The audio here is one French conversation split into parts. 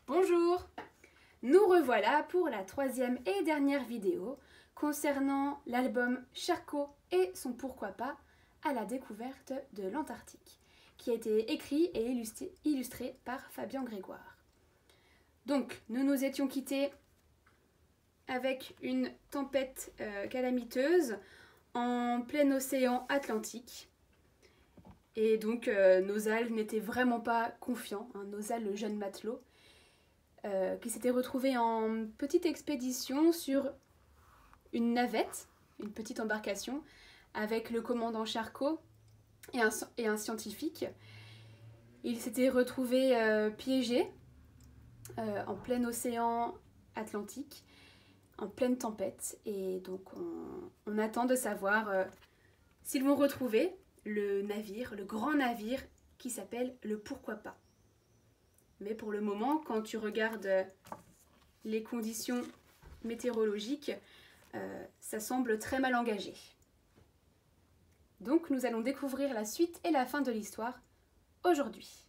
Bonjour! Nous revoilà pour la troisième et dernière vidéo concernant l'album Charcot et son pourquoi pas à la découverte de l'Antarctique, qui a été écrit et illustré par Fabien Grégoire. Donc, nous nous étions quittés avec une tempête calamiteuse en plein océan Atlantique. Et donc, Nosal n'était vraiment pas confiant, Nosal, le jeune matelot, qui s'était retrouvé en petite expédition sur une navette, une petite embarcation, avec le commandant Charcot et un scientifique. Il s'était retrouvé piégé en plein océan Atlantique, en pleine tempête, et donc on attend de savoir s'ils vont retrouver le navire, le grand navire qui s'appelle le Pourquoi pas. Mais pour le moment, quand tu regardes les conditions météorologiques, ça semble très mal engagé. Donc nous allons découvrir la suite et la fin de l'histoire aujourd'hui.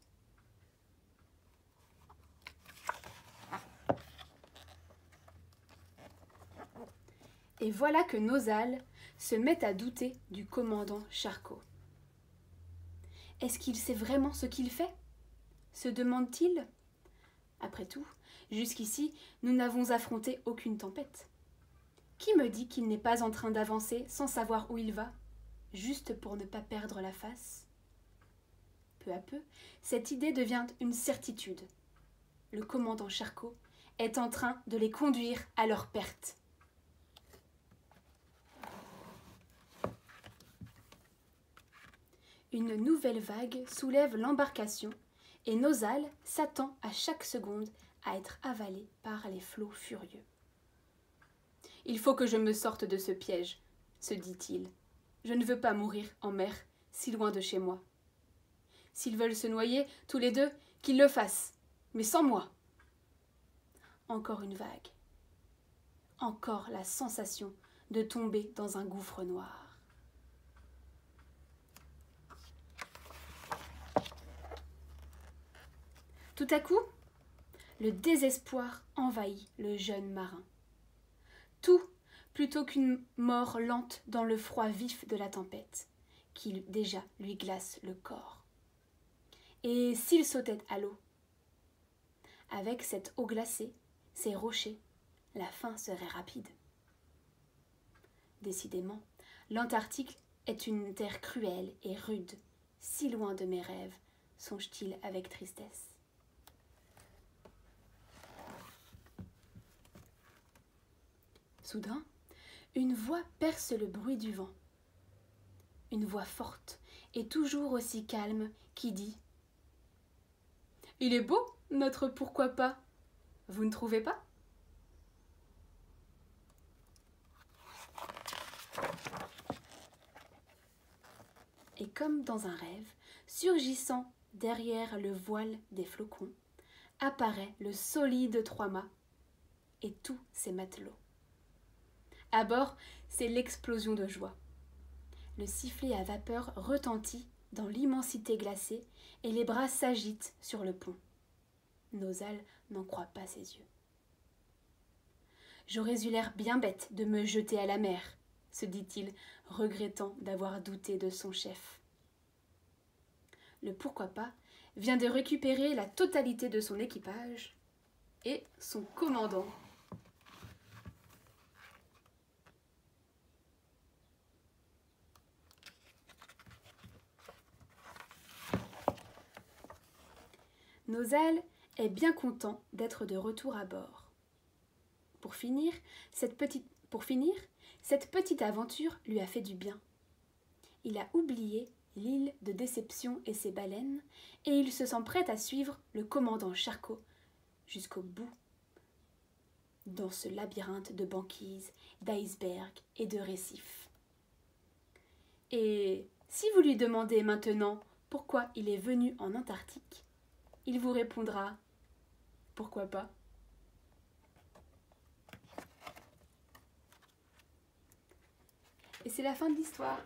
Et voilà que Nosal se met à douter du commandant Charcot. Est-ce qu'il sait vraiment ce qu'il fait ? Se demande-t-il. Après tout, jusqu'ici, nous n'avons affronté aucune tempête. Qui me dit qu'il n'est pas en train d'avancer sans savoir où il va, juste pour ne pas perdre la face ? Peu à peu, cette idée devient une certitude. Le commandant Charcot est en train de les conduire à leur perte. Une nouvelle vague soulève l'embarcation et Nosal s'attend à chaque seconde à être avalé par les flots furieux. « Il faut que je me sorte de ce piège, » se dit-il. « Je ne veux pas mourir en mer, si loin de chez moi. S'ils veulent se noyer, tous les deux, qu'ils le fassent, mais sans moi. » Encore une vague. Encore la sensation de tomber dans un gouffre noir. Tout à coup, le désespoir envahit le jeune marin. Tout plutôt qu'une mort lente dans le froid vif de la tempête, qui déjà lui glace le corps. Et s'il sautait à l'eau ? Avec cette eau glacée, ces rochers, la fin serait rapide. Décidément, l'Antarctique est une terre cruelle et rude, si loin de mes rêves, songe-t-il avec tristesse. Soudain, une voix perce le bruit du vent. Une voix forte et toujours aussi calme qui dit « Il est beau, notre pourquoi pas, vous ne trouvez pas ?» Et comme dans un rêve, surgissant derrière le voile des flocons, apparaît le solide trois-mâts et tous ses matelots. À bord, c'est l'explosion de joie. Le sifflet à vapeur retentit dans l'immensité glacée et les bras s'agitent sur le pont. Nosal n'en croit pas ses yeux. « J'aurais eu l'air bien bête de me jeter à la mer, » se dit-il, regrettant d'avoir douté de son chef. Le pourquoi pas vient de récupérer la totalité de son équipage et son commandant. Nosal est bien content d'être de retour à bord. Pour finir, cette petite aventure lui a fait du bien. Il a oublié l'île de Déception et ses baleines, et il se sent prêt à suivre le commandant Charcot jusqu'au bout dans ce labyrinthe de banquises, d'icebergs et de récifs. Et si vous lui demandez maintenant pourquoi il est venu en Antarctique, il vous répondra « Pourquoi pas ?» Et c'est la fin de l'histoire.